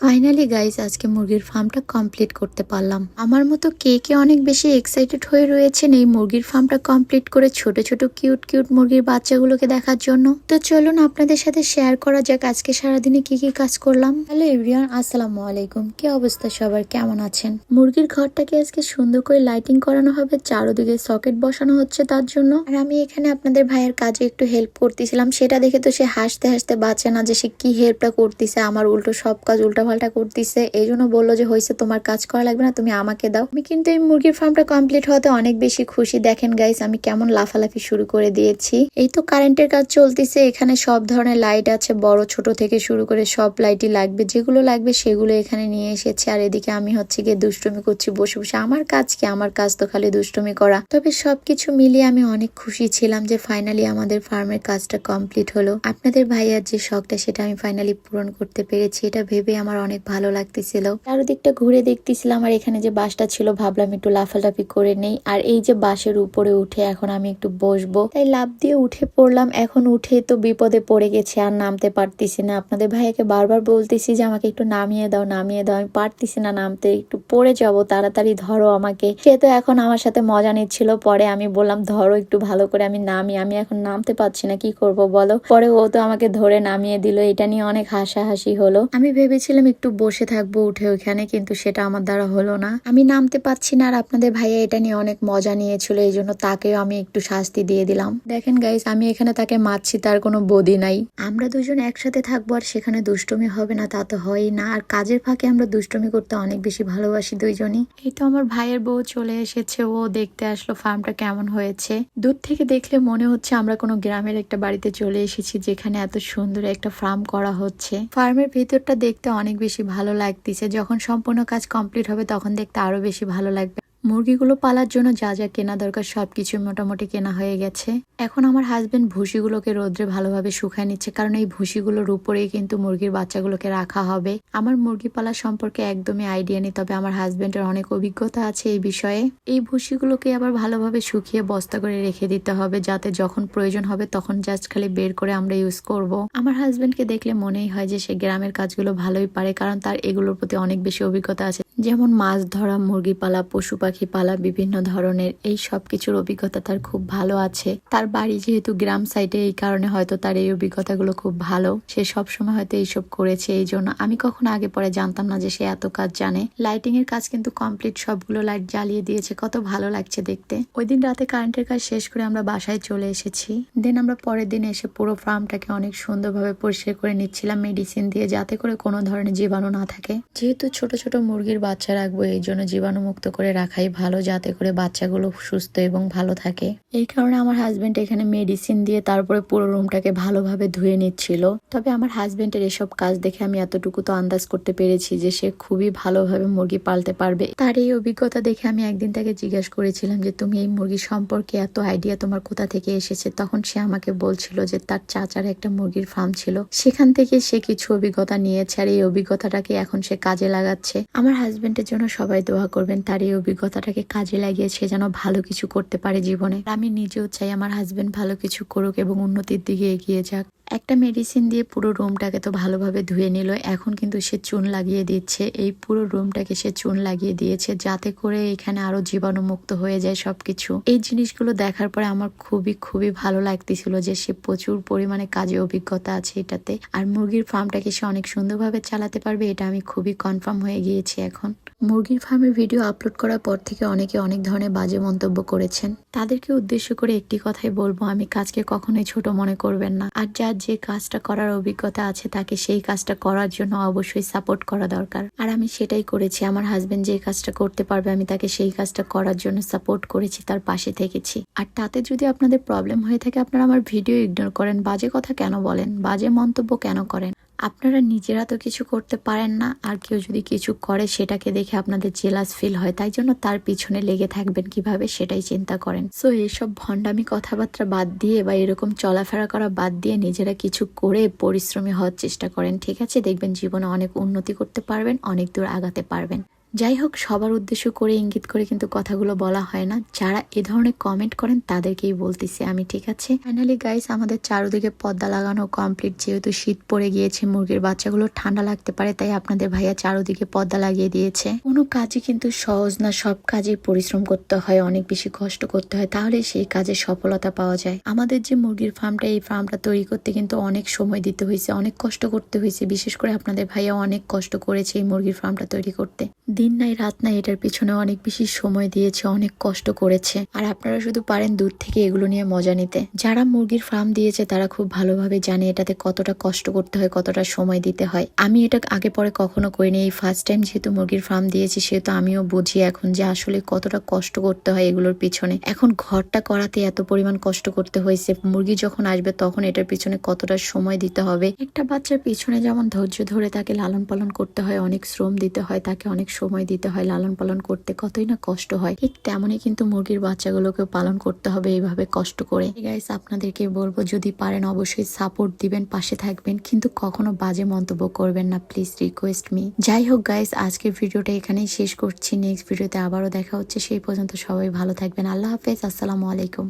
Finally guys আজকে মুরগির ফার্মটা কমপ্লিট করতে পারলাম। আমার মতো কে কে অনেক বেশি এক্সাইটেড হয়ে রয়েছেন এই মুরগির ফার্মটা কমপ্লিট করে ছোট ছোট কিউট কিউট মুরগির বাচ্চাগুলোকে দেখার জন্য। তো চলুন আপনাদের সাথে শেয়ার করা যাক আজকে সারাদিনে কি কি কাজ করলাম। হ্যালো এভরিওয়ান, আসসালামু আলাইকুম। কি অবস্থা সবার, কেমন আছেন? মুরগির ঘরটাকে আজকে সুন্দর করে লাইটিং করানো হবে, চারদিকে সকেট বসানো হচ্ছে তার জন্য। আর আমি এখানে আপনাদের ভাইয়ের কাজে একটু হেল্প করতেছিলাম, সেটা দেখে তো সে হাসতে হাসতে বাঁচে না যে সে কি হেল্পটা করতেছে। আমার উল্টো সব কাজ উল্টাপাল্টা করতেছে, এই জন্য বললো যে হয়েছে তোমার কাজ করা লাগবে না, তুমি আমাকে দাও। আমি কিন্তু এই মুরগির ফার্মটা কমপ্লিট হওয়াতে অনেক বেশি খুশি। দেখেন গাইস আমি কেমন লাফালাফি শুরু করে দিয়েছি। এই তো কারেন্টের কাজ চলতেছে, এখানে সব ধরনের লাইট আছে, বড় ছোট থেকে শুরু করে সব লাইটই লাগবে, যেগুলো লাগবে সেগুলো এখানে নিয়ে এসেছে। আর এদিকে আমি হচ্ছে গিয়ে দুষ্টুমি করছি বসে বসে। আমার কাজ কি, আমার কাজ তো খালি দুষ্টুমি করা। তবে সবকিছু মিলিয়ে আমি অনেক খুশি ছিলাম যে ফাইনালি আমাদের ফার্মের কাজটা কমপ্লিট হলো। আপনাদের ভাইয়ার যে শখটা সেটা আমি ফাইনালি পূরণ করতে পেরেছি, এটা ভেবে আমার অনেক ভালো লাগতেছিল। চারদিকটা ঘুরে দেখতেছিলাম, আর এখানে যে বাসটা ছিল ভাবলাম একটু লাফালাফি করে নেই। আর এই যে বাসের উপরে উঠে এখন আমি একটু বসবো, তাই লাফ দিয়ে উঠে পড়লাম। এখন উঠে তো বিপদে পড়ে গেছে, আর নামতে পারতেছি না। আপনাদের ভাইয়াকে বারবার বলতেছি যে আমাকে একটু নামিয়ে দাও নামিয়ে দাও, আমি পারতেছি না নামতে, একটু পড়ে যাবো, তাড়াতাড়ি ধরো আমাকে। সে তো এখন আমার সাথে মজা নিচ্ছিল। পরে আমি বললাম ধরো একটু ভালো করে, আমি এখন নামতে পারছি না, কি করব বলো। পরে ও তো আমাকে ধরে নামিয়ে দিল, এটা নিয়ে অনেক হাসাহাসি হলো। আমি ভেবেছিলাম একটু বসে থাকবো উঠে ওইখানে, কিন্তু সেটা আমার দ্বারা হলো না, আমি নামতে পারছি না। আর আপনাদের ভাইয়া এটা নিয়ে অনেক মজা নিয়েছিল, এই জন্য তাকেও আমি একটু শাস্তি দিয়ে দিলাম। দেখেন গাইস আমি এখানে তাকে মারছি, তার কোনো বদি নাই। আমরা দুজন একসাথে থাকবো আর সেখানে দুষ্টুমি হবে না তা তো হয়ই না। আর কাজের ফাঁকে আমরা দুষ্টুমি করতে অনেক বেশি ভালোবাসি দুইজনই। এই তো আমার ভাইয়ের বউ চলে এসেছে, ও দেখতে আসলো ফার্মটা কেমন হয়েছে। দূর থেকে দেখলে মনে হচ্ছে আমরা কোনো গ্রামের একটা বাড়িতে চলে এসেছি, যেখানে এত সুন্দর একটা ফার্ম করা হচ্ছে। ফার্মের ভেতরটা দেখতে অনেক বেশি ভালো লাগতেছে, যখন সম্পূর্ণ কাজ কমপ্লিট হবে তখন দেখতে আরো বেশি ভালো লাগবে। মুরগিগুলো পালার জন্য যা যা কেনা দরকার সবকিছু মোটামুটি কেনা হয়ে গেছে। এখন আমার হাজবেন্ড ভুসিগুলোকে রোদ্রে ভালোভাবে শুকায় নিচ্ছে, কারণ এই ভুসিগুলোর উপরেই কিন্তু মুরগির বাচ্চাগুলোকে রাখা হবে। আমার মুরগি পালা সম্পর্কে একদমই আইডিয়া নেই, তবে আমার হাজবেন্ডের অনেক অভিজ্ঞতা আছে এই বিষয়ে। এই ভুসিগুলোকে আবার ভালোভাবে শুকিয়ে বস্তা করে রেখে দিতে হবে, যাতে যখন প্রয়োজন হবে তখন জাস্ট খালি বের করে আমরা ইউজ করব। আমার হাজবেন্ডকে দেখলে মনেই হয় যে সে গ্রামের কাজগুলো ভালোই পারে, কারণ তার এগুলোর প্রতি অনেক বেশি অভিজ্ঞতা আছে, যেমন মাছ ধরা, মুরগি পালা, পশু পাখি পালা, বিভিন্ন ধরনের এই সব কিছুর অভিজ্ঞতা তার খুব ভালো আছে। তার বাড়ি যেহেতু গ্রাম সাইডে, এই কারণে হয়তো তার এই অভিজ্ঞতাগুলো খুব ভালো। সে সবসময় হয়তো এইসব করেছে, এই জন্য আমি কখনো আগে পরে জানতাম না যে সে এত কাজ জানে। লাইটিং এর কাজ কিন্তু কমপ্লিট, সবগুলো লাইট জ্বালিয়ে দিয়েছে, কত ভালো লাগছে দেখতে। ওই দিন রাতে কারেন্টের কাজ শেষ করে আমরা বাসায় চলে এসেছি। দেন আমরা পরের দিন এসে পুরো ফার্মটাকে অনেক সুন্দরভাবে পরিষ্কার করে নিচ্ছিলাম মেডিসিন দিয়ে, যাতে করে কোনো ধরনের জীবাণু না থাকে। যেহেতু ছোট ছোট মুরগির বাচ্চা রাখবো, এই জন্য জীবাণুমুক্ত করে রাখাই ভালো, যাতে করে বাচ্চাগুলো সুস্থ এবং ভালো থাকে। এই কারণে আমার হাজবেন্ড এখানে মেডিসিন দিয়ে তারপরে পুরো রুমটাকে ভালোভাবে ধুয়ে নিচ্ছিল। তবে আমার হাজবেন্ডের এসব কাজ দেখে আমি এতটুকু তো আন্দাজ করতে পেরেছি যে সে খুবই ভালোভাবে মুরগি পালতে পারবে। তার এই অভিজ্ঞতা দেখে আমি একদিন তাকে জিজ্ঞাসা করেছিলাম যে তুমি এই মুরগি সম্পর্কে এত আইডিয়া তোমার কোথা থেকে এসেছে। তখন সে আমাকে বলছিল যে তার চাচার একটা মুরগির ফার্ম ছিল, সেখান থেকে সে কিছু অভিজ্ঞতা নিয়েছে, আর এই অভিজ্ঞতাটাকে এখন সে কাজে লাগাচ্ছে। আমার হাজবেন্ডের জন্য সবাই দোয়া করবেন, তার এই অভিজ্ঞতাটাকে কাজে লাগিয়ে সে যেন ভালো কিছু করতে পারে জীবনে। আমি নিজেও চাই আমার হাজবেন্ড ভালো কিছু করুক এবং উন্নতির দিকে এগিয়ে যাক। একটা মেডিসিন দিয়ে পুরো রুমটাকে তো ভালোভাবে ধুয়ে নিল, এখন কিন্তু সে চুন লাগিয়ে দিচ্ছে। এই পুরো রুমটাকে সে চুন লাগিয়ে দিয়েছে, যাতে করে এখানে আরো জীবাণু মুক্ত হয়ে যায় সবকিছু। এই জিনিসগুলো দেখার পরে আমার খুবই খুবই ভালো লাগতেছিল যে সে প্রচুর পরিমাণে কাজে অভিজ্ঞতা আছে এটাতে। আর মুরগির ফার্মটাকে সে অনেক সুন্দরভাবে চালাতে পারবে, এটা আমি খুবই কনফার্ম হয়ে গিয়েছি এখন। মুরগির ফার্মের ভিডিও আপলোড করার পর থেকে অনেকে অনেক ধরনের বাজে মন্তব্য করেছেন, তাদেরকে উদ্দেশ্য করে একটি কথাই বলবো, আমি কাজকে কখনোই ছোট মনে করবেন না। আর যার যে কাজটা করার অভিজ্ঞতা আছে তাকে সেই কাজটা করার জন্য অবশ্যই সাপোর্ট করা দরকার। আর আমি সেটাই করেছি। আমার হাজবেন্ড যে কাজটা করতে পারবে আমি তাকে সেই কাজটা করার জন্য সাপোর্ট করেছি, তার পাশে থেকেছি। আর তাতে যদি আপনাদের প্রবলেম হয়ে থাকে, আপনারা আমার ভিডিও ইগনোর করেন, বাজে কথা কেন বলেন, বাজে মন্তব্য কেন করেন? আপনারা নিজেরা তো কিছু করতে পারেন না, আর কেউ যদি কিছু করে সেটাকে দেখে আপনাদের জেলাস ফিল হয়, তাই জন্য তার পিছনে লেগে থাকবেন কিভাবে সেটাই চিন্তা করেন। সো এইসব ভণ্ডামি কথাবার্তা বাদ দিয়ে বা এরকম চলাফেরা করা বাদ দিয়ে নিজেরা কিছু করে পরিশ্রমী হওয়ার চেষ্টা করেন, ঠিক আছে? দেখবেন জীবনে অনেক উন্নতি করতে পারবেন, অনেক দূর আগাতে পারবেন। যাই হোক, সবার উদ্দেশ্য করে ইঙ্গিত করে কিন্তু কথাগুলো বলা হয় না। যারা এ ধরনের কমেন্ট করেন তাদেরকেই বলতেছি আমি, ঠিক আছে? ফাইনালি গাইস, আমাদের চারদিকে পর্দা লাগানো কমপ্লিট। যেহেতু শীত পড়ে গিয়েছে, মুরগির বাচ্চাগুলো ঠান্ডা লাগতে পারে, তাই আপনাদের ভাইয়া চারদিকে পর্দা লাগিয়ে দিয়েছে। কোনো কাজই কিন্তু সহজ না, সব কাজে পরিশ্রম করতে হয়, অনেক বেশি কষ্ট করতে হয়, তাহলে সেই কাজে সফলতা পাওয়া যায়। আমাদের যে মুরগির ফার্মটা, এই ফার্মটা তৈরি করতে কিন্তু অনেক সময় দিতে হয়েছে, অনেক কষ্ট করতে হয়েছে। বিশেষ করে আপনাদের ভাইয়া অনেক কষ্ট করেছে এই মুরগির ফার্মটা তৈরি করতে। দিন নাই রাত নাই এটার পিছনে অনেক বেশি সময় দিয়েছে, অনেক কষ্ট করেছে। আর আপনারা শুধু পারেন দূর থেকে এগুলো নিয়ে মজা নিতে। যারা মুরগির ফার্ম দিয়েছে তারা খুব ভালোভাবে জানে এটাতে কতটা কষ্ট করতে হয়, কতটা সময় দিতে হয়। আমি এটা আগে পরে কখনো করিনি, এই ফার্স্ট টাইম যেহেতু মুরগির ফার্ম দিয়েছি, সেহেতু আমিও বুঝি এখন যে আসলে কতটা কষ্ট করতে হয় এগুলোর পিছনে। এখন ঘরটা করাতে এত পরিমাণ কষ্ট করতে হয়েছে, মুরগি যখন আসবে তখন এটার পিছনে কতটা সময় দিতে হবে। একটা বাচ্চার পিছনে যেমন ধৈর্য ধরে তাকে লালন পালন করতে হয়, অনেক শ্রম দিতে হয়, তাকে অনেক সময় দিতে হয় লালন পালন করতে, কতই না কষ্ট হয়। ঠিক তেমনই কিন্তু মুরগির বাচ্চাগুলোকে পালন করতে হবে এইভাবে কষ্ট করে। গাইস, আপনাদেরকে বলবো যদি পারেন অবশ্যই সাপোর্ট দিবেন, পাশে থাকবেন, কিন্তু কখনো বাজে মন্তব্য করবেন না, প্লিজ, রিকোয়েস্ট মি। যাই হোক গাইস, আজকের ভিডিওটা এখানেই শেষ করছি। নেক্সট ভিডিওতে আবারও দেখা হচ্ছে, সেই পর্যন্ত সবাই ভালো থাকবেন। আল্লাহ হাফেজ, আসসালামু আলাইকুম।